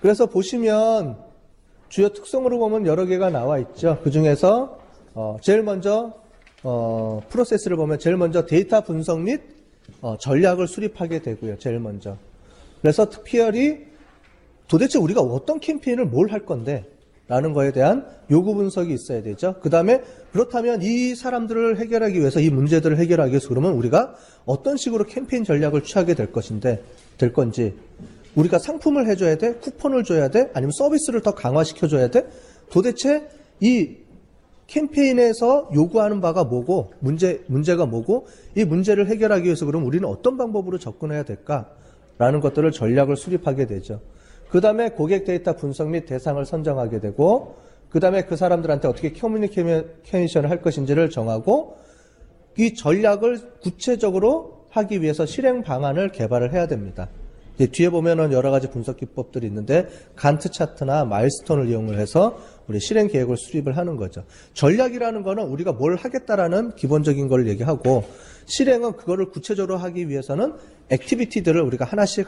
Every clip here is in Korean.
그래서 보시면 주요 특성으로 보면 여러 개가 나와 있죠. 그 중에서 제일 먼저 프로세스를 보면 제일 먼저 데이터 분석 및 전략을 수립하게 되고요. 제일 먼저. 그래서 특별히 도대체 우리가 어떤 캠페인을 뭘 할 건데 라는 거에 대한 요구 분석이 있어야 되죠. 그 다음에 그렇다면 이 사람들을 해결하기 위해서 이 문제들을 해결하기 위해서 그러면 우리가 어떤 식으로 캠페인 전략을 취하게 될 건지 우리가 상품을 해줘야 돼? 쿠폰을 줘야 돼? 아니면 서비스를 더 강화시켜줘야 돼? 도대체 이 캠페인에서 요구하는 바가 뭐고 문제가 뭐고 이 문제를 해결하기 위해서 그럼 우리는 어떤 방법으로 접근해야 될까라는 것들을 전략을 수립하게 되죠. 그 다음에 고객 데이터 분석 및 대상을 선정하게 되고 그 다음에 그 사람들한테 어떻게 커뮤니케이션을 할 것인지를 정하고 이 전략을 구체적으로 하기 위해서 실행 방안을 개발을 해야 됩니다. 이제 뒤에 보면은 여러 가지 분석 기법들이 있는데 간트 차트나 마일스톤을 이용을 해서 우리 실행 계획을 수립을 하는 거죠. 전략이라는 거는 우리가 뭘 하겠다라는 기본적인 걸 얘기하고 실행은 그거를 구체적으로 하기 위해서는 액티비티들을 우리가 하나씩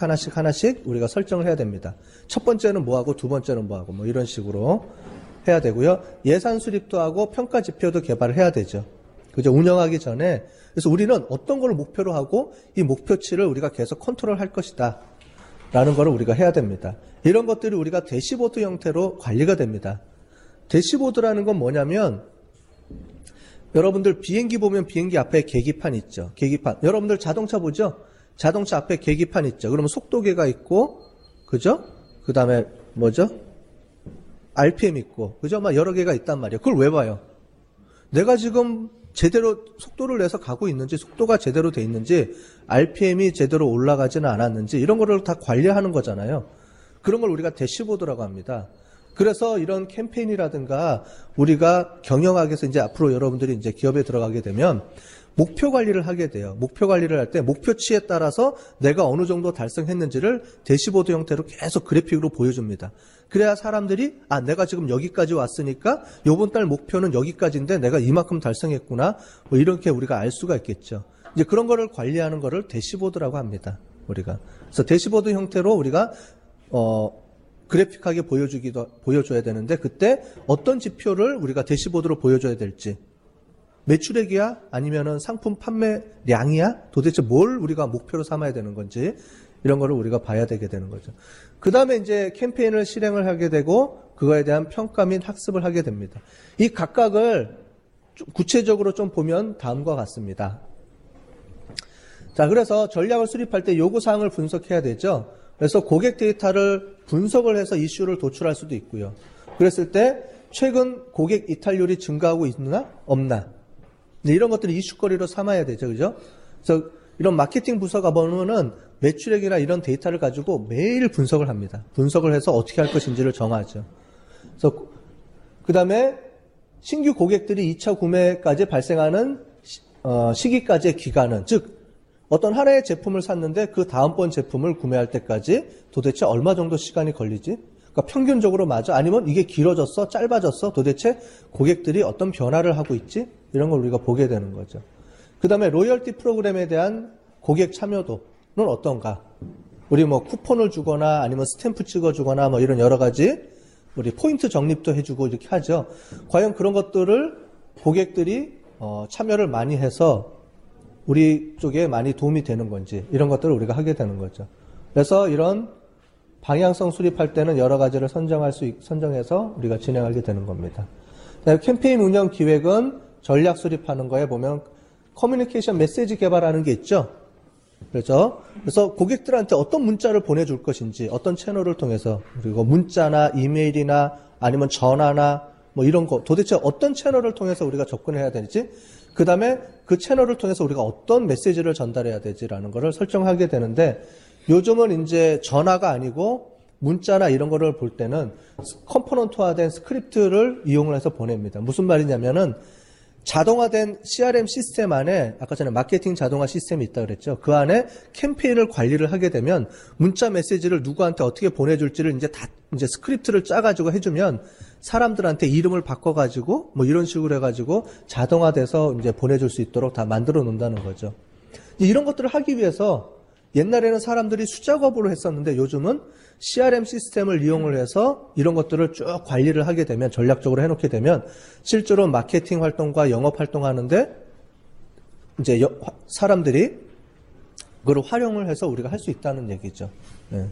우리가 설정을 해야 됩니다. 첫 번째는 뭐하고 두 번째는 뭐하고 뭐 이런 식으로 해야 되고요. 예산 수립도 하고 평가 지표도 개발을 해야 되죠. 그죠? 운영하기 전에. 그래서 우리는 어떤 걸 목표로 하고 이 목표치를 우리가 계속 컨트롤 할 것이다. 라는 걸 우리가 해야 됩니다. 이런 것들이 우리가 대시보드 형태로 관리가 됩니다. 대시보드라는 건 뭐냐면 여러분들 비행기 보면 비행기 앞에 계기판 있죠. 계기판. 여러분들 자동차 보죠? 자동차 앞에 계기판 있죠. 그러면 속도계가 있고 그죠? 그 다음에 뭐죠? RPM 있고 그죠? 막 여러 개가 있단 말이에요. 그걸 왜 봐요? 내가 지금 제대로 속도를 내서 가고 있는지 속도가 제대로 돼 있는지 RPM이 제대로 올라가지는 않았는지 이런 거를 다 관리하는 거잖아요. 그런 걸 우리가 대시보드라고 합니다. 그래서 이런 캠페인이라든가 우리가 경영학에서 이제 앞으로 여러분들이 이제 기업에 들어가게 되면 목표 관리를 하게 돼요. 목표 관리를 할 때 목표치에 따라서 내가 어느 정도 달성했는지를 대시보드 형태로 계속 그래픽으로 보여줍니다. 그래야 사람들이 내가 지금 여기까지 왔으니까 이번 달 목표는 여기까지인데 내가 이만큼 달성했구나 뭐 이렇게 우리가 알 수가 있겠죠. 이제 그런 거를 관리하는 거를 대시보드라고 합니다. 우리가. 그래서 대시보드 형태로 우리가 그래픽하게 보여줘야 되는데 그때 어떤 지표를 우리가 대시보드로 보여줘야 될지 매출액이야? 아니면은 상품 판매량이야? 도대체 뭘 우리가 목표로 삼아야 되는 건지 이런 거를 우리가 봐야 되게 되는 거죠. 그 다음에 이제 캠페인을 실행을 하게 되고 그거에 대한 평가 및 학습을 하게 됩니다. 이 각각을 구체적으로 좀 보면 다음과 같습니다. 자, 그래서 전략을 수립할 때 요구사항을 분석해야 되죠. 그래서 고객 데이터를 분석을 해서 이슈를 도출할 수도 있고요. 그랬을 때 최근 고객 이탈률이 증가하고 있나? 없나? 이런 것들을 이슈거리로 삼아야 되죠. 그죠? 그래서 이런 마케팅 부서가 보면은 매출액이나 이런 데이터를 가지고 매일 분석을 합니다. 분석을 해서 어떻게 할 것인지를 정하죠. 그래서 그 다음에 신규 고객들이 2차 구매까지 발생하는 시기까지의 기간은 즉 어떤 하나의 제품을 샀는데 그 다음번 제품을 구매할 때까지 도대체 얼마 정도 시간이 걸리지? 그러니까 평균적으로 맞아? 아니면 이게 길어졌어? 짧아졌어? 도대체 고객들이 어떤 변화를 하고 있지? 이런 걸 우리가 보게 되는 거죠. 그 다음에 로열티 프로그램에 대한 고객 참여도는 어떤가? 우리 뭐 쿠폰을 주거나 아니면 스탬프 찍어주거나 뭐 이런 여러 가지 우리 포인트 적립도 해주고 이렇게 하죠. 과연 그런 것들을 고객들이 참여를 많이 해서 우리 쪽에 많이 도움이 되는 건지 이런 것들을 우리가 하게 되는 거죠. 그래서 이런 방향성 수립할 때는 여러 가지를 선정해서 우리가 진행하게 되는 겁니다. 캠페인 운영 기획은 전략 수립하는 거에 보면 커뮤니케이션 메시지 개발하는 게 있죠. 그렇죠? 그래서 고객들한테 어떤 문자를 보내줄 것인지 어떤 채널을 통해서 그리고 문자나 이메일이나 아니면 전화나 뭐 이런 거 도대체 어떤 채널을 통해서 우리가 접근해야 되는지 그 다음에 그 채널을 통해서 우리가 어떤 메시지를 전달해야 되지라는 거를 설정하게 되는데 요즘은 이제 전화가 아니고 문자나 이런 거를 볼 때는 컴포넌트화된 스크립트를 이용을 해서 보냅니다. 무슨 말이냐면은 자동화된 CRM 시스템 안에 아까 전에 마케팅 자동화 시스템이 있다고 그랬죠. 그 안에 캠페인을 관리를 하게 되면 문자 메시지를 누구한테 어떻게 보내줄지를 이제 스크립트를 짜가지고 해주면 사람들한테 이름을 바꿔가지고 뭐 이런 식으로 해가지고 자동화돼서 이제 보내줄 수 있도록 다 만들어 놓는다는 거죠. 이런 것들을 하기 위해서 옛날에는 사람들이 수작업으로 했었는데 요즘은 CRM 시스템을 이용을 해서 이런 것들을 쭉 관리를 하게 되면, 전략적으로 해놓게 되면 실제로 마케팅 활동과 영업 활동하는데 이제 사람들이 그걸 활용을 해서 우리가 할 수 있다는 얘기죠. 네.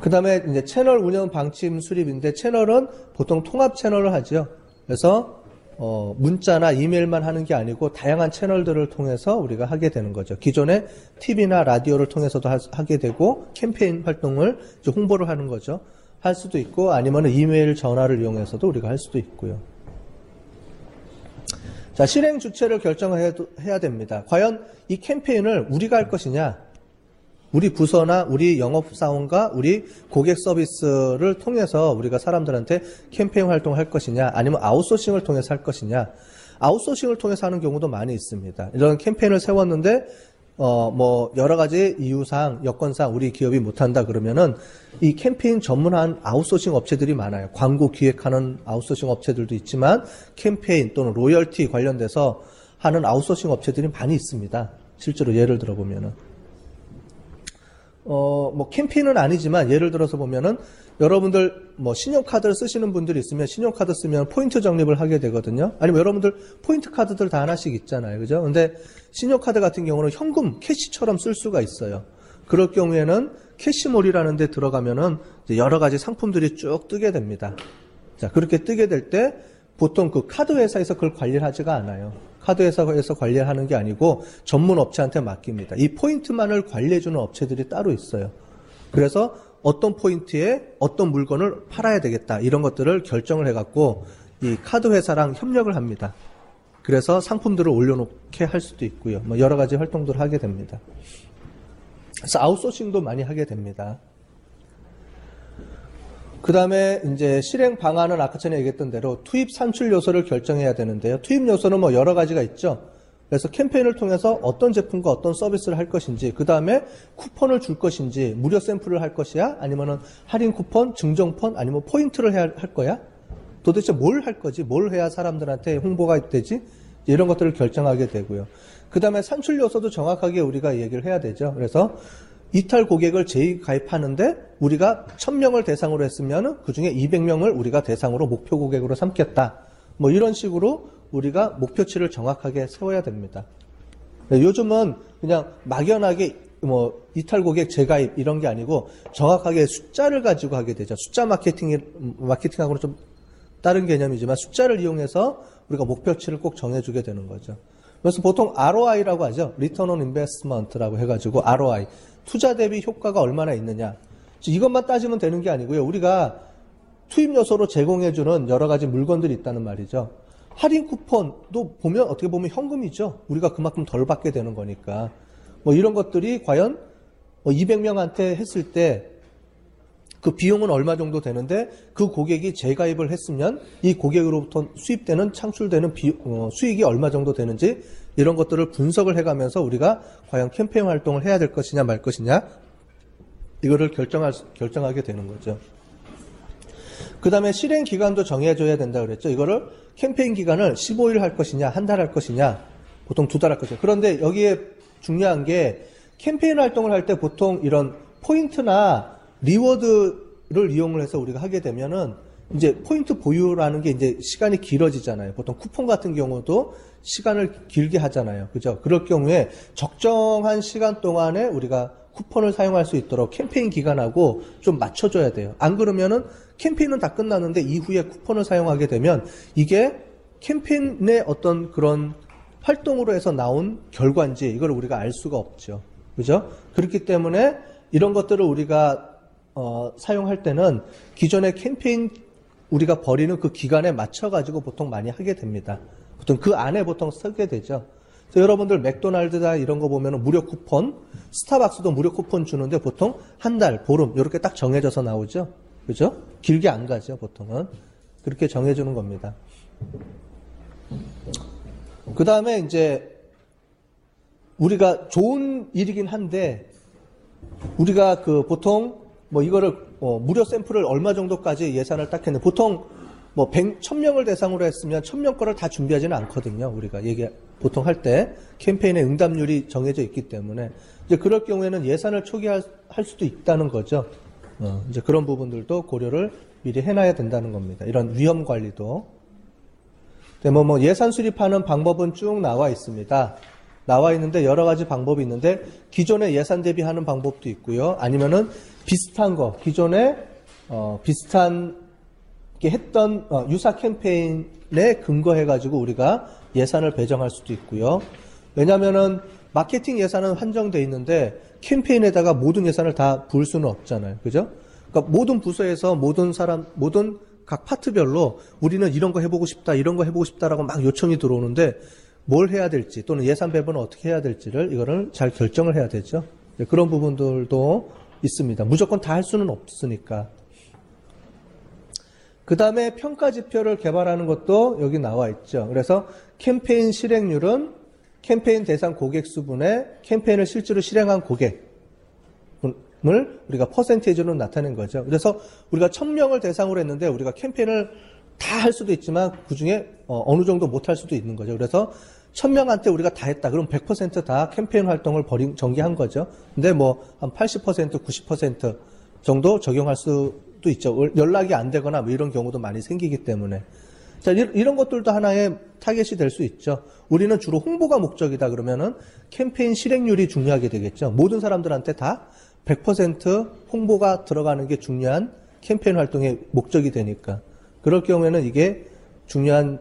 그 다음에 이제 채널 운영 방침 수립인데, 채널은 보통 통합 채널을 하죠. 그래서 문자나 이메일만 하는 게 아니고 다양한 채널들을 통해서 우리가 하게 되는 거죠. 기존에 TV나 라디오를 통해서도 하게 되고, 캠페인 활동을 이제 홍보를 하는 거죠. 할 수도 있고, 아니면 이메일, 전화를 이용해서도 우리가 할 수도 있고요. 자, 실행 주체를 결정해야 됩니다. 과연 이 캠페인을 우리가 할 것이냐, 우리 부서나 우리 영업사원과 우리 고객 서비스를 통해서 우리가 사람들한테 캠페인 활동을 할 것이냐, 아니면 아웃소싱을 통해서 할 것이냐. 아웃소싱을 통해서 하는 경우도 많이 있습니다. 이런 캠페인을 세웠는데 뭐 여러 가지 이유상, 여건상 우리 기업이 못한다 그러면은 이 캠페인 전문한 아웃소싱 업체들이 많아요. 광고 기획하는 아웃소싱 업체들도 있지만 캠페인 또는 로열티 관련돼서 하는 아웃소싱 업체들이 많이 있습니다. 실제로 예를 들어 보면은 뭐 캠페인은 아니지만 예를 들어서 보면은 여러분들 뭐 신용카드를 쓰시는 분들이 있으면 신용카드 쓰면 포인트 적립을 하게 되거든요. 아니면 여러분들 포인트 카드들 다 하나씩 있잖아요. 그죠? 근데 신용카드 같은 경우는 현금, 캐시처럼 쓸 수가 있어요. 그럴 경우에는 캐시몰이라는 데 들어가면은 이제 여러 가지 상품들이 쭉 뜨게 됩니다. 자, 그렇게 뜨게 될 때 보통 그 카드 회사에서 그걸 관리를 하지가 않아요. 카드 회사에서 관리를 하는 게 아니고 전문 업체한테 맡깁니다. 이 포인트만을 관리해주는 업체들이 따로 있어요. 그래서 어떤 포인트에 어떤 물건을 팔아야 되겠다, 이런 것들을 결정을 해갖고 이 카드 회사랑 협력을 합니다. 그래서 상품들을 올려놓게 할 수도 있고요. 뭐 여러 가지 활동들을 하게 됩니다. 그래서 아웃소싱도 많이 하게 됩니다. 그 다음에 이제 실행 방안은 아까 전에 얘기했던 대로 투입 산출 요소를 결정해야 되는데요. 투입 요소는 뭐 여러 가지가 있죠. 그래서 캠페인을 통해서 어떤 제품과 어떤 서비스를 할 것인지, 그 다음에 쿠폰을 줄 것인지, 무료 샘플을 할 것이야, 아니면은 할인 쿠폰, 증정폰, 아니면 포인트를 할 거야? 도대체 뭘 할 거지? 뭘 해야 사람들한테 홍보가 되지? 이런 것들을 결정하게 되고요. 그 다음에 산출 요소도 정확하게 우리가 얘기를 해야 되죠. 그래서 이탈 고객을 재가입하는데 우리가 1000명을 대상으로 했으면 그 중에 200명을 우리가 대상으로 목표 고객으로 삼겠다. 뭐 이런 식으로 우리가 목표치를 정확하게 세워야 됩니다. 요즘은 그냥 막연하게 뭐 이탈 고객 재가입 이런 게 아니고 정확하게 숫자를 가지고 하게 되죠. 숫자 마케팅하고는 좀 다른 개념이지만 숫자를 이용해서 우리가 목표치를 꼭 정해주게 되는 거죠. 그래서 보통 ROI라고 하죠. Return on Investment라고 해가지고 ROI, 투자 대비 효과가 얼마나 있느냐. 이것만 따지면 되는 게 아니고요. 우리가 투입 요소로 제공해주는 여러 가지 물건들이 있다는 말이죠. 할인 쿠폰도 보면 어떻게 보면 현금이죠. 우리가 그만큼 덜 받게 되는 거니까. 뭐 이런 것들이 과연 200명한테 했을 때 그 비용은 얼마 정도 되는데 그 고객이 재가입을 했으면 이 고객으로부터 수입되는 창출되는 수익이 얼마 정도 되는지 이런 것들을 분석을 해가면서 우리가 과연 캠페인 활동을 해야 될 것이냐 말 것이냐 이거를 결정하게 되는 거죠. 그 다음에 실행 기간도 정해줘야 된다 그랬죠. 이거를 캠페인 기간을 15일 할 것이냐, 한 달 할 것이냐, 보통 2달 할 것이냐. 그런데 여기에 중요한 게 캠페인 활동을 할 때 보통 이런 포인트나 리워드를 이용을 해서 우리가 하게 되면은 이제 포인트 보유라는 게 이제 시간이 길어지잖아요. 보통 쿠폰 같은 경우도 시간을 길게 하잖아요. 그죠? 그럴 경우에 적정한 시간 동안에 우리가 쿠폰을 사용할 수 있도록 캠페인 기간하고 좀 맞춰줘야 돼요. 안 그러면은 캠페인은 다 끝났는데 이후에 쿠폰을 사용하게 되면 이게 캠페인의 어떤 그런 활동으로 해서 나온 결과인지 이걸 우리가 알 수가 없죠. 그죠? 그렇기 때문에 이런 것들을 우리가 사용할 때는 기존의 캠페인 우리가 버리는 그 기간에 맞춰가지고 보통 많이 하게 됩니다. 보통 그 안에 보통 쓰게 되죠. 그래서 여러분들 맥도날드나 이런 거 보면 무료 쿠폰, 스타벅스도 무료 쿠폰 주는데 보통 한 달, 보름 이렇게 딱 정해져서 나오죠. 그죠? 길게 안 가죠, 보통은. 그렇게 정해주는 겁니다. 그 다음에 이제 우리가 좋은 일이긴 한데 우리가 그 보통 뭐 이거를 무료 샘플을 얼마 정도까지 예산을 딱 했는데 보통 뭐 1000명을 대상으로 했으면 1000명 거를 다 준비하지는 않거든요. 우리가 보통 할 때 캠페인의 응답률이 정해져 있기 때문에 이제 그럴 경우에는 예산을 초기화할 수도 있다는 거죠. 이제 그런 부분들도 고려를 미리 해놔야 된다는 겁니다. 이런 위험 관리도. 뭐 예산 수립하는 방법은 쭉 나와 있습니다. 나와 있는데 여러 가지 방법이 있는데 기존에 예산 대비하는 방법도 있고요. 아니면은 비슷한 거, 기존에 비슷한 게 했던 유사 캠페인에 근거해가지고 우리가 예산을 배정할 수도 있고요. 왜냐면은 마케팅 예산은 한정돼 있는데 캠페인에다가 모든 예산을 다 부을 수는 없잖아요. 그죠? 그러니까 모든 부서에서 모든 각 파트별로 우리는 이런 거 해보고 싶다, 이런 거 해보고 싶다라고 막 요청이 들어오는데 뭘 해야 될지 또는 예산 배분을 어떻게 해야 될지를 이거를 잘 결정을 해야 되죠. 그런 부분들도 있습니다. 무조건 다 할 수는 없으니까. 그 다음에 평가 지표를 개발하는 것도 여기 나와 있죠. 그래서 캠페인 실행률은 캠페인 대상 고객 수분의 캠페인을 실제로 실행한 고객을 우리가 퍼센테이지로 나타낸 거죠. 그래서 우리가 1000명을 대상으로 했는데 우리가 캠페인을 다 할 수도 있지만 그 중에 어느 정도 못 할 수도 있는 거죠. 그래서 1000명한테 우리가 다 했다. 그럼 100% 다 캠페인 활동을 전개한 거죠. 근데 뭐 한 80%, 90% 정도 적용할 수도 있죠. 연락이 안 되거나 뭐 이런 경우도 많이 생기기 때문에. 자, 이런 것들도 하나의 타겟이 될 수 있죠. 우리는 주로 홍보가 목적이다 그러면은 캠페인 실행률이 중요하게 되겠죠. 모든 사람들한테 다 100% 홍보가 들어가는 게 중요한 캠페인 활동의 목적이 되니까. 그럴 경우에는 이게 중요한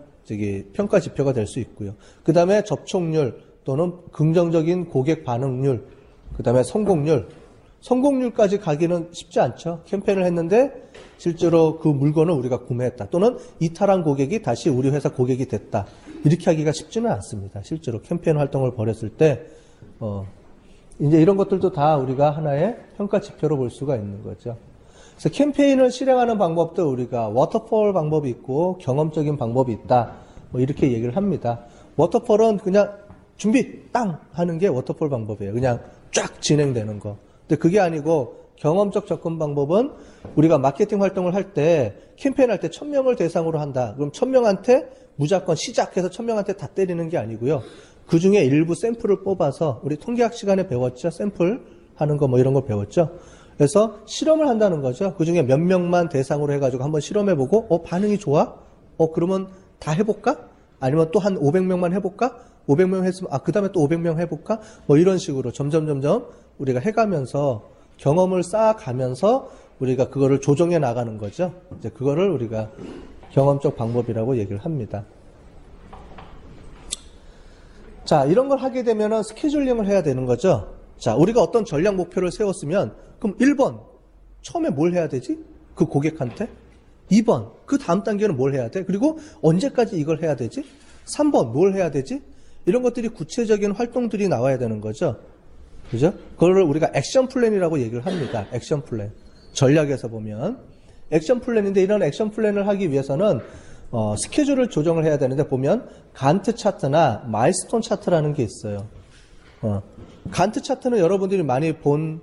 평가 지표가 될 수 있고요. 그 다음에 접촉률 또는 긍정적인 고객 반응률, 그 다음에 성공률까지 가기는 쉽지 않죠. 캠페인을 했는데 실제로 그 물건을 우리가 구매했다. 또는 이탈한 고객이 다시 우리 회사 고객이 됐다. 이렇게 하기가 쉽지는 않습니다. 실제로 캠페인 활동을 벌였을 때, 이제 이런 것들도 다 우리가 하나의 평가 지표로 볼 수가 있는 거죠. 그래서 캠페인을 실행하는 방법도 우리가 워터폴 방법이 있고 경험적인 방법이 있다. 뭐 이렇게 얘기를 합니다. 워터폴은 그냥 준비 땅 하는 게 워터폴 방법이에요. 그냥 쫙 진행되는 거. 근데 그게 아니고 경험적 접근 방법은 우리가 마케팅 활동을 할 때 캠페인 할 때 1000명을 대상으로 한다. 그럼 1000명한테 무조건 시작해서 1000명한테 다 때리는 게 아니고요. 그 중에 일부 샘플을 뽑아서 우리 통계학 시간에 배웠죠. 샘플 하는 거 뭐 이런 거 배웠죠. 그래서 실험을 한다는 거죠. 그 중에 몇 명만 대상으로 해가지고 한번 실험해보고 반응이 좋아? 그러면 다 해볼까? 아니면 또 한 500명만 해볼까? 500명 했으면 그 다음에 또 500명 해볼까? 뭐 이런 식으로 점점 우리가 해가면서 경험을 쌓아가면서 우리가 그거를 조정해 나가는 거죠. 이제 그거를 우리가 경험적 방법이라고 얘기를 합니다. 자, 이런 걸 하게 되면은 스케줄링을 해야 되는 거죠. 자, 우리가 어떤 전략 목표를 세웠으면 그럼 1번 처음에 뭘 해야 되지? 그 고객한테. 2번 그 다음 단계는 뭘 해야 돼? 그리고 언제까지 이걸 해야 되지? 3번 뭘 해야 되지? 이런 것들이 구체적인 활동들이 나와야 되는 거죠. 그죠? 그걸 우리가 액션 플랜이라고 얘기를 합니다. 액션 플랜. 전략에서 보면 액션 플랜인데 이런 액션 플랜을 하기 위해서는 스케줄을 조정을 해야 되는데 보면 간트 차트나 마일스톤 차트라는 게 있어요. 간트 차트는 여러분들이 많이 본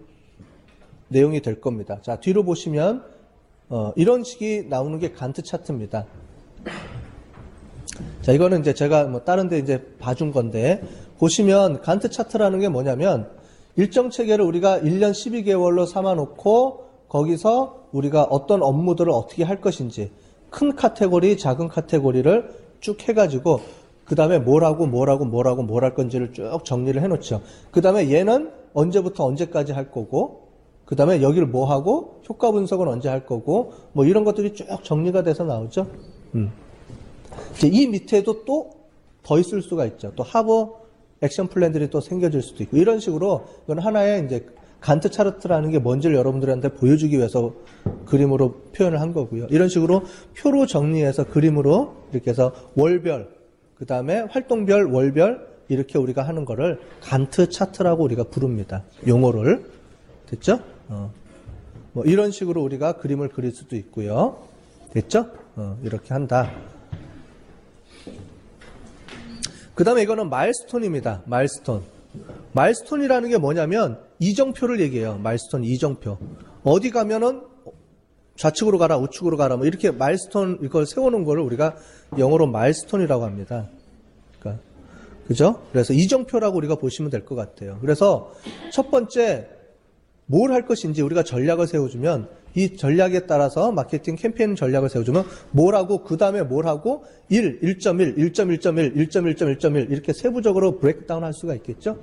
내용이 될 겁니다. 자, 뒤로 보시면 이런 식이 나오는 게 간트 차트입니다. 자, 이거는 이제 제가 뭐 다른 데 이제 봐준 건데 보시면 간트 차트라는 게 뭐냐면 일정 체계를 우리가 1년 12개월로 삼아놓고 거기서 우리가 어떤 업무들을 어떻게 할 것인지 큰 카테고리, 작은 카테고리를 쭉 해가지고 그 다음에 뭘 할 건지를 쭉 정리를 해놓죠. 그 다음에 얘는 언제부터 언제까지 할 거고 그 다음에 여기를 뭐 하고 효과 분석은 언제 할 거고 뭐 이런 것들이 쭉 정리가 돼서 나오죠. 이제 이 밑에도 또 더 있을 수가 있죠. 또 하버 액션 플랜들이 또 생겨질 수도 있고 이런 식으로 이건 하나의 이제 간트 차트라는 게 뭔지를 여러분들한테 보여주기 위해서 그림으로 표현을 한 거고요. 이런 식으로 표로 정리해서 그림으로 이렇게 해서 월별, 그 다음에 활동별, 월별 이렇게 우리가 하는 거를 간트 차트라고 우리가 부릅니다. 용어를. 됐죠? 뭐 이런 식으로 우리가 그림을 그릴 수도 있고요. 됐죠? 이렇게 한다. 그 다음에 이거는 마일스톤입니다. 마일스톤. 마일스톤이라는 게 뭐냐면 이정표를 얘기해요. 마일스톤 이정표. 어디 가면은 좌측으로 가라, 우측으로 가라, 뭐 이렇게 마일스톤 이걸 세우는 거를 우리가 영어로 마일스톤이라고 합니다. 그러니까 그죠? 그래서 이정표라고 우리가 보시면 될 것 같아요. 그래서 첫 번째 뭘 할 것인지 우리가 전략을 세워주면 이 전략에 따라서 마케팅 캠페인 전략을 세워주면 뭘 하고 그 다음에 뭘 하고 1.1, 1.1.1, 1.1.1.1 이렇게 세부적으로 브레이크다운 할 수가 있겠죠?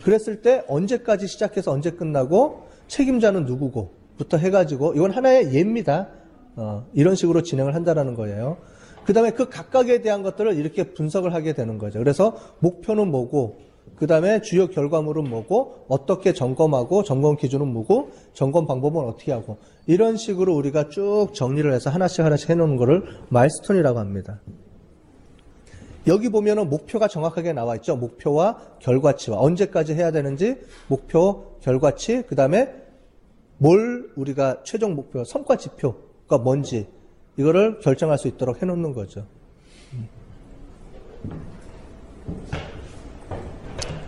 그랬을 때 언제까지 시작해서 언제 끝나고 책임자는 누구고 부터 해가지고 이건 하나의 예입니다. 이런 식으로 진행을 한다라는 거예요. 그 다음에 그 각각에 대한 것들을 이렇게 분석을 하게 되는 거죠. 그래서 목표는 뭐고 그 다음에 주요 결과물은 뭐고 어떻게 점검하고 점검 기준은 뭐고 점검 방법은 어떻게 하고 이런 식으로 우리가 쭉 정리를 해서 하나씩 해놓는 거를 마일스톤이라고 합니다. 여기 보면은 목표가 정확하게 나와 있죠. 목표와 결과치와 언제까지 해야 되는지 목표, 결과치, 그 다음에 뭘 우리가 최종 목표, 성과 지표가 뭔지 이거를 결정할 수 있도록 해놓는 거죠.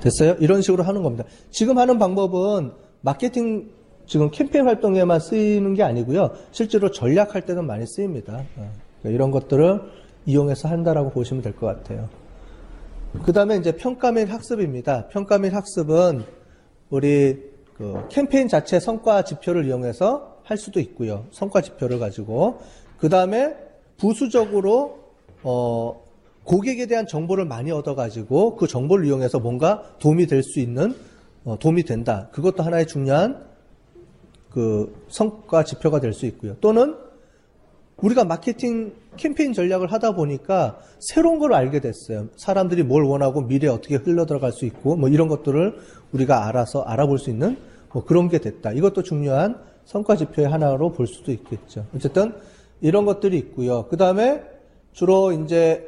됐어요? 이런 식으로 하는 겁니다. 지금 하는 방법은 마케팅 지금 캠페인 활동에만 쓰이는 게 아니고요. 실제로 전략할 때도 많이 쓰입니다. 그러니까 이런 것들을 이용해서 한다라고 보시면 될 것 같아요. 그 다음에 이제 평가 및 학습입니다. 평가 및 학습은 우리 그 캠페인 자체 성과 지표를 이용해서 할 수도 있고요. 성과 지표를 가지고. 그 다음에 부수적으로, 고객에 대한 정보를 많이 얻어가지고 그 정보를 이용해서 뭔가 도움이 될 수 있는, 도움이 된다. 그것도 하나의 중요한 그 성과 지표가 될 수 있고요. 또는 우리가 마케팅 캠페인 전략을 하다 보니까 새로운 걸 알게 됐어요. 사람들이 뭘 원하고 미래에 어떻게 흘러들어갈 수 있고 뭐 이런 것들을 우리가 알아서 알아볼 수 있는 뭐 그런 게 됐다. 이것도 중요한 성과 지표의 하나로 볼 수도 있겠죠. 어쨌든 이런 것들이 있고요. 그 다음에 주로 이제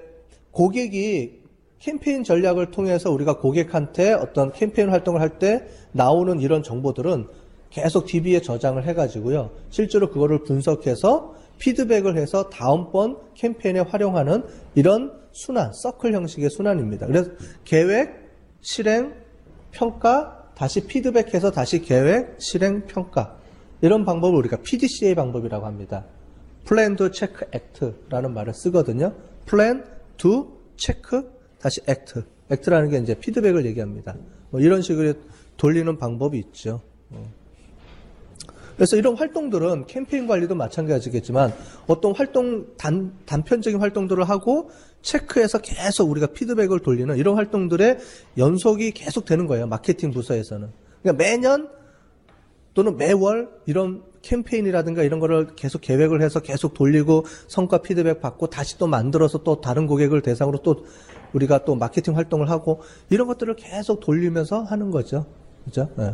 고객이 캠페인 전략을 통해서 우리가 고객한테 어떤 캠페인 활동을 할 때 나오는 이런 정보들은 계속 DB에 저장을 해가지고요. 실제로 그거를 분석해서 피드백을 해서 다음번 캠페인에 활용하는 이런 순환, 서클 형식의 순환입니다. 그래서 계획, 실행, 평가, 다시 피드백해서 다시 계획, 실행, 평가. 이런 방법을 우리가 PDCA 방법이라고 합니다. Plan, Do, Check, Act라는 말을 쓰거든요. Plan, Do, Check, 다시 Act. Act라는 게 이제 피드백을 얘기합니다. 뭐 이런 식으로 돌리는 방법이 있죠. 그래서 이런 활동들은 캠페인 관리도 마찬가지겠지만 어떤 활동, 단편적인 활동들을 하고 체크해서 계속 우리가 피드백을 돌리는 이런 활동들의 연속이 계속 되는 거예요. 마케팅 부서에서는. 그러니까 매년 또는 매월 이런 캠페인이라든가 이런 거를 계속 계획을 해서 계속 돌리고 성과 피드백 받고 다시 또 만들어서 또 다른 고객을 대상으로 또 우리가 또 마케팅 활동을 하고 이런 것들을 계속 돌리면서 하는 거죠. 그죠? 네.